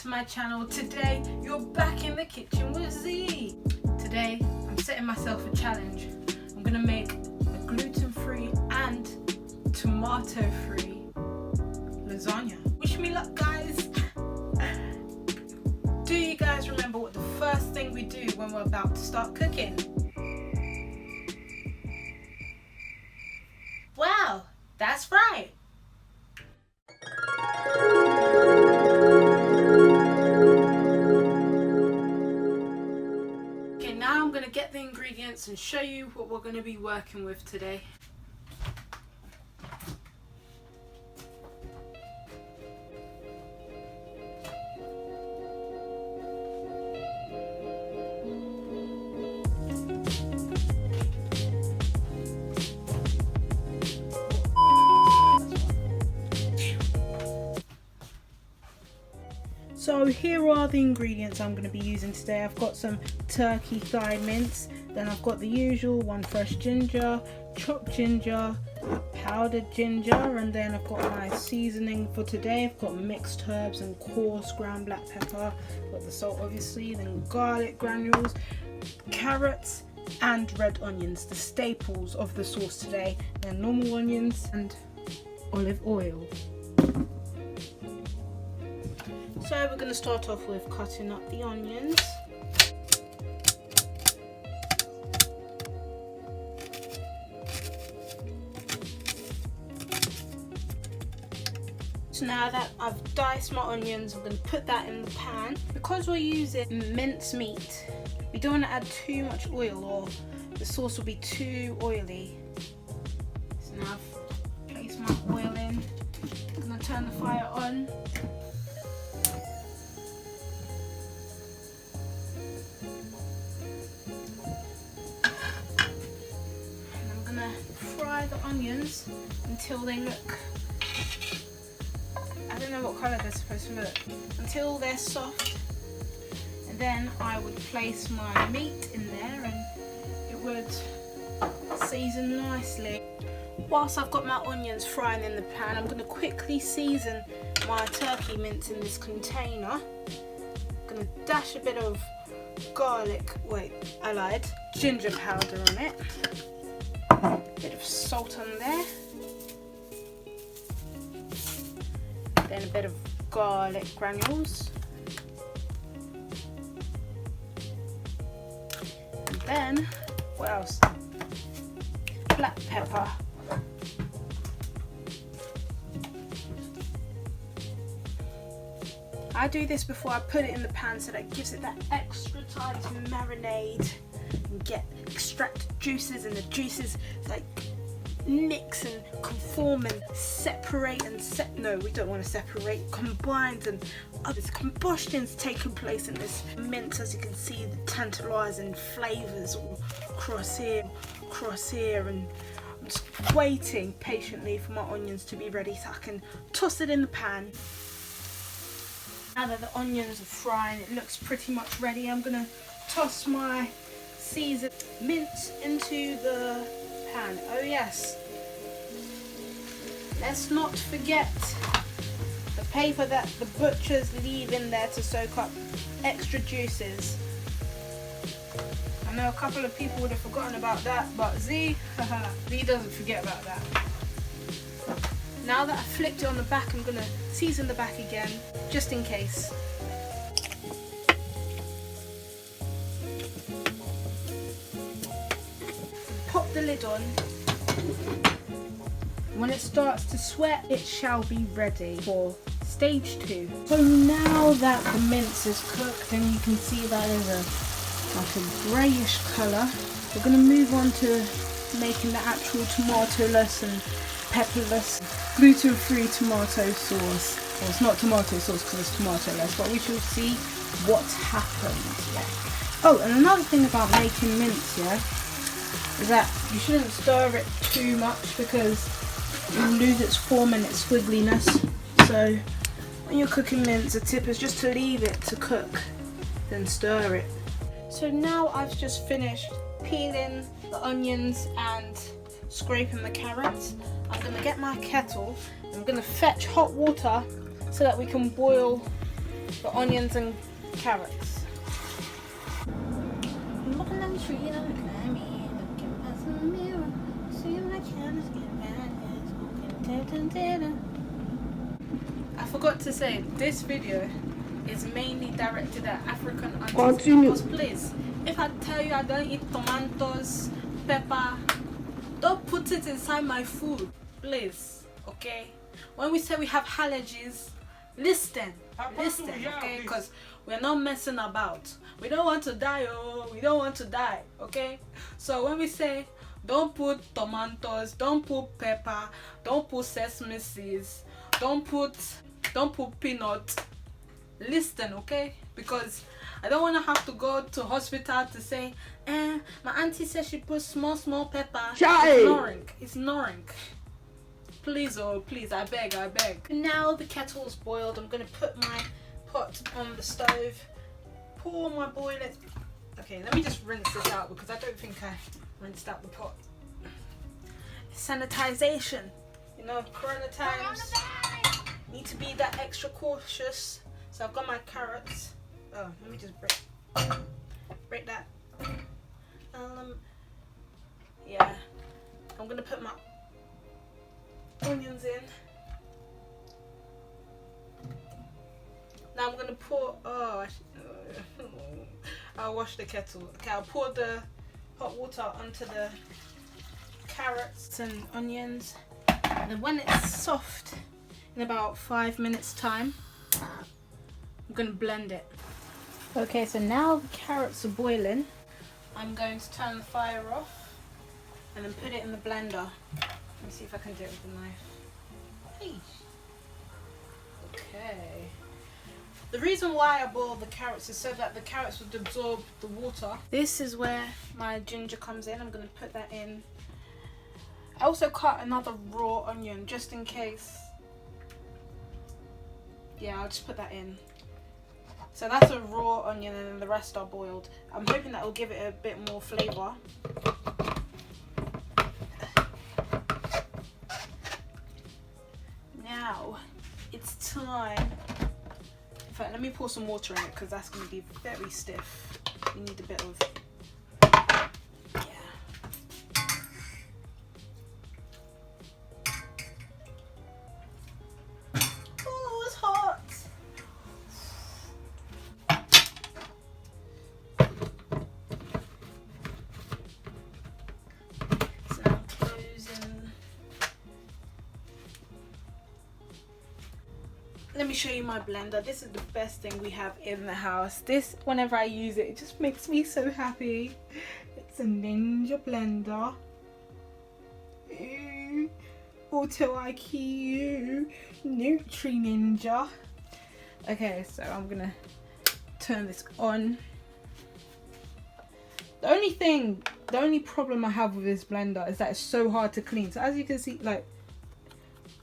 to my channel. Today you're back in the kitchen with Z. Today I'm setting myself a challenge. I'm gonna make a gluten-free and tomato-free lasagna. Wish me luck, guys. Do you guys remember what the first thing we do when we're about to start cooking? Well, that's right. Okay, now I'm going to get the ingredients and show you what we're going to be working with today. So here are the ingredients I'm going to be using today. I've got some turkey thigh mince, then I've got the usual one fresh ginger, chopped ginger, powdered ginger, and then I've got my seasoning for today. I've got mixed herbs and coarse ground black pepper, got the salt obviously, then garlic granules, carrots and red onions, the staples of the sauce today, then normal onions and olive oil. So we're going to start off with cutting up the onions. So now that I've diced my onions, I'm going to put that in the pan. Because we're using minced meat, we don't want to add too much oil or the sauce will be too oily. So now I've placed my oil in. I'm going to turn the fire on. Fry the onions until they look, I don't know what colour they're supposed to look, until they're soft, and then I would place my meat in there and it would season nicely. Whilst I've got my onions frying in the pan, I'm going to quickly season my turkey mince in this container. I'm going to dash a bit of ginger powder on it. Bit of salt on there, then a bit of garlic granules, and then what else? Black pepper. I do this before I put it in the pan so that it gives it that extra time to marinate and extract juices, and the juices like mix and conform and separate and we don't want to separate, combined, and there's combustion's taking place in this mince. As you can see, the tantalising flavours all cross here, and I'm just waiting patiently for my onions to be ready so I can toss it in the pan. Now that the onions are frying, it looks pretty much ready. I'm going to toss my seasoned mince into the pan. Oh yes, let's not forget the paper that the butchers leave in there to soak up extra juices. I know a couple of people would have forgotten about that, but Z doesn't forget about that. Now that I've flipped it on the back, I'm going to season the back again, just in case. Pop the lid on. When it starts to sweat, it shall be ready for stage 2. So now that the mince is cooked and you can see that there's a greyish colour, we're going to move on to making the actual tomato-less and pepperless gluten-free tomato sauce. Well, it's not tomato sauce because it's tomato-less, but we shall see what happens. Yeah. Oh, and another thing about making mince, is that you shouldn't stir it too much because it will lose its form and its squiggliness. So when you're cooking mince, a tip is just to leave it to cook, then stir it. So now I've just finished peeling the onions and scraping the carrots. I'm going to get my kettle. I'm going to fetch hot water so that we can boil the onions and carrots. I'm walking down the street and I'm climbing, looking past the mirror, seeing my chance get mad. I forgot to say, this video is mainly directed at African aunties. Continue. Because please, if I tell you I don't eat tomatoes, pepper, don't put it inside my food, please. Okay? When we say we have allergies, listen, okay? Because we're not messing about. We don't want to die, we don't want to die, okay? So when we say don't put tomatoes, don't put pepper, don't put sesame seeds, don't put peanut, listen, okay? Because I don't want to have to go to hospital to say, my auntie said she put small pepper. It's ignoring. Please, please, I beg. Now the kettle's boiled. I'm going to put my pot on the stove, pour my boiling. Okay, let me just rinse this out because I don't think I rinsed out the pot. Sanitization, you know, corona times. Need to be that extra cautious. So I've got my carrots. Oh, let me just break that. Yeah, I'm going to put my onions in. Now I'm gonna pour. I'll wash the kettle. Okay, I'll pour the hot water onto the carrots and onions, and then when it's soft, in about 5 minutes time, I'm gonna blend it. Okay, so now the carrots are boiling. I'm going to turn the fire off and then put it in the blender. Let me see if I can do it with the knife. Hey. Okay. The reason why I boil the carrots is so that the carrots would absorb the water. This is where my ginger comes in. I'm going to put that in. I also cut another raw onion just in case. Yeah, I'll just put that in. So that's a raw onion and then the rest are boiled. I'm hoping that will give it a bit more flavour. Now it's time. In fact, let me pour some water in it because that's going to be very stiff. You need a bit of, yeah. Oh, it's hot. So now closing. Let me show you my blender. This is the best thing we have in the house. This, whenever I use it, it just makes me so happy. It's a Ninja blender. Ooh. Auto IQ Nutri Ninja. Okay, so I'm gonna turn this on. The only problem I have with this blender is that it's so hard to clean. So as you can see, like,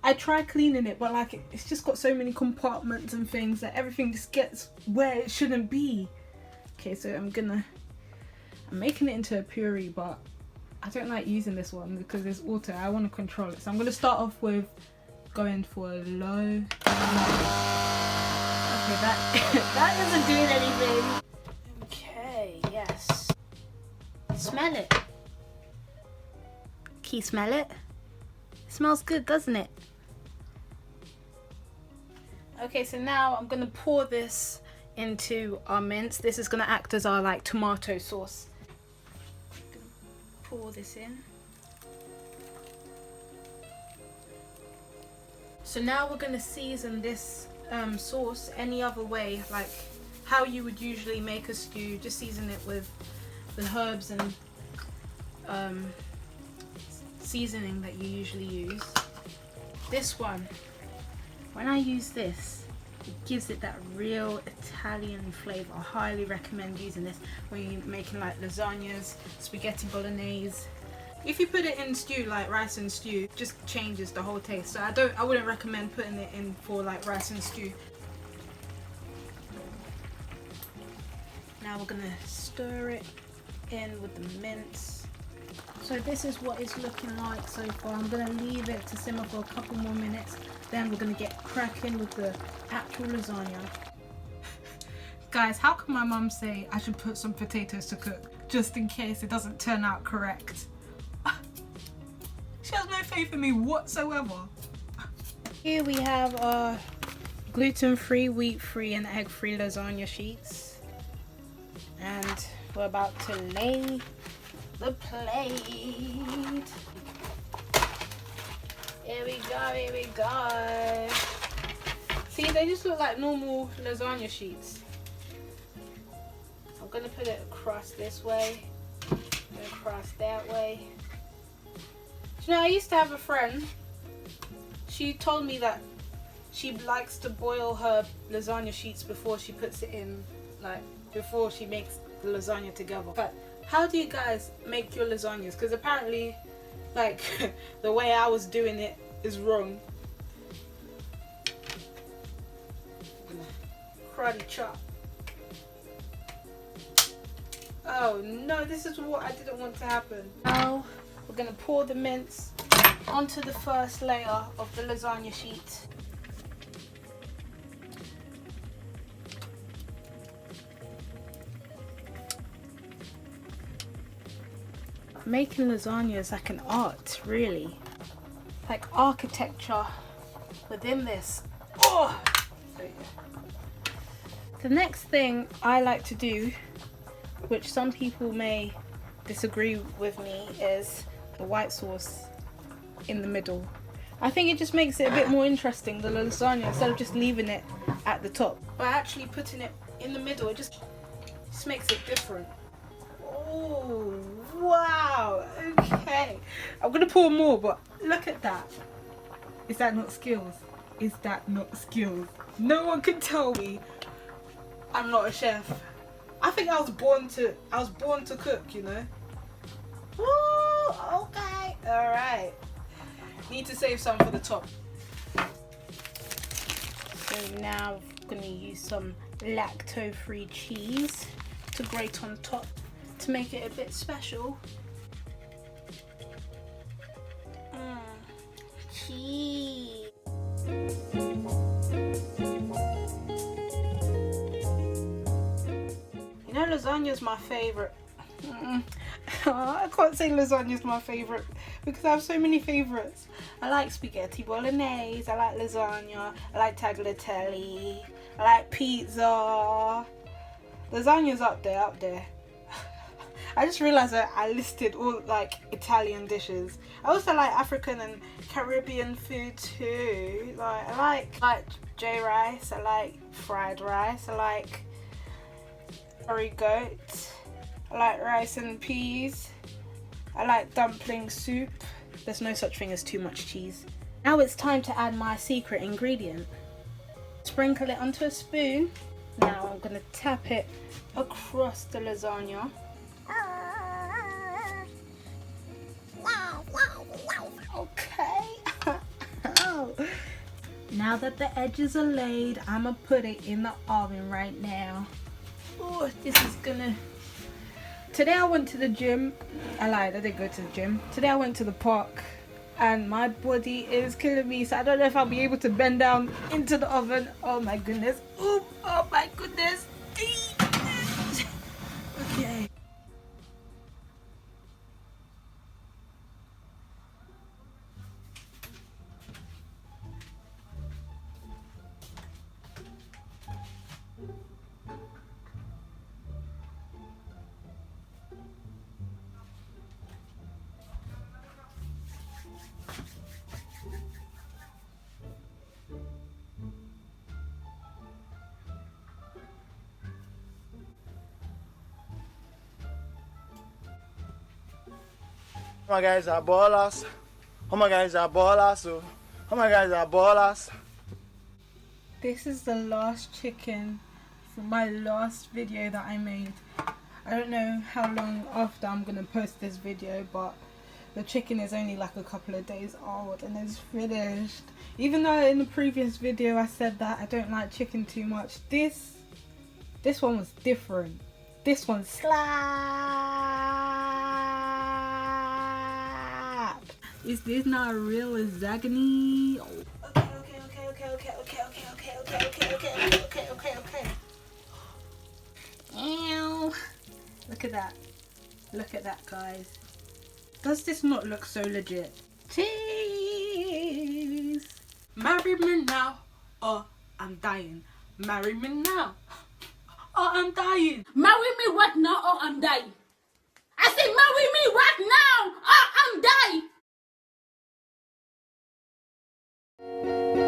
I try cleaning it, but like it's just got so many compartments and things that everything just gets where it shouldn't be. Okay, so I'm making it into a puree, but I don't like using this one because it's auto. I want to control it. So I'm gonna start off with going for low. Okay, that isn't doing anything. Okay, yes. Smell it. Can you smell it? It smells good, doesn't it? Okay, so now I'm gonna pour this into our mince. This is gonna act as our like tomato sauce. Pour this in. So now we're gonna season this sauce any other way, like how you would usually make a stew. Just season it with the herbs and seasoning that you usually use. This one, when I use this, it gives it that real Italian flavor. I highly recommend using this when you're making like lasagnas, spaghetti bolognese. If you put it in stew, like rice and stew, it just changes the whole taste. So I wouldn't recommend putting it in for like rice and stew. Now we're gonna stir it in with the mince. So this is what it's looking like so far. I'm going to leave it to simmer for a couple more minutes. Then we're going to get cracking with the actual lasagna. Guys, how can my mum say I should put some potatoes to cook just in case it doesn't turn out correct? She has no faith in me whatsoever. Here we have our gluten-free, wheat-free and egg-free lasagna sheets. And we're about to lay the plate. Here we go, here we go. See, they just look like normal lasagna sheets. I'm gonna put it across this way, and across that way. You know, I used to have a friend. She told me that she likes to boil her lasagna sheets before she puts it in, like before she makes the lasagna together. But how do you guys make your lasagnas? Because apparently, like, the way I was doing it is wrong. Karate chop. Oh no, this is what I didn't want to happen. Now we're gonna pour the mince onto the first layer of the lasagna sheet. Making lasagna is like an art, really. Like architecture within this. Oh! The next thing I like to do, which some people may disagree with me, is the white sauce in the middle. I think it just makes it a bit more interesting, the lasagna, instead of just leaving it at the top. By actually putting it in the middle, it just makes it different. Oh, wow, okay. I'm gonna pour more, but look at that. Is that not skills? Is that not skills? No one can tell me I'm not a chef. I think I was born to cook, you know. Woo, okay, all right. Need to save some for the top. So now I'm gonna use some lactose-free cheese to grate on top to make it a bit special. Cheese. You know, lasagna is my favorite. I can't say lasagna is my favorite because I have so many favorites. I like spaghetti bolognese, I like lasagna, I like tagliatelle, I like pizza. Lasagna's up there. I just realized that I listed all like Italian dishes. I also like African and Caribbean food too. Like I like J rice, I like fried rice, I like curry goat, I like rice and peas, I like dumpling soup. There's no such thing as too much cheese. Now it's time to add my secret ingredient. Sprinkle it onto a spoon. Now I'm gonna tap it across the lasagna. Okay. Now that the edges are laid, I'm gonna put it in the oven right now. Oh, this is gonna... Today I went to the gym. I lied, I didn't go to the gym. Today I went to the park and my body is killing me, so I don't know if I'll be able to bend down into the oven. Oh my goodness. Ooh, oh my goodness. Okay. Oh my guys are ballers. Oh my guys are ballers. Oh my guys are ballers. This is the last chicken from my last video that I made. I don't know how long after I'm gonna post this video, but the chicken is only like a couple of days old and it's finished. Even though in the previous video I said that I don't like chicken too much, this one was different. This one slapped. Is this not a real lasagna? Okay. Look at that. Look at that, guys. Does this not look so legit? Cheese! Marry me now or I'm dying. Marry me now or I'm dying. Marry me right now or I'm dying. I say marry me right now or I'm dying.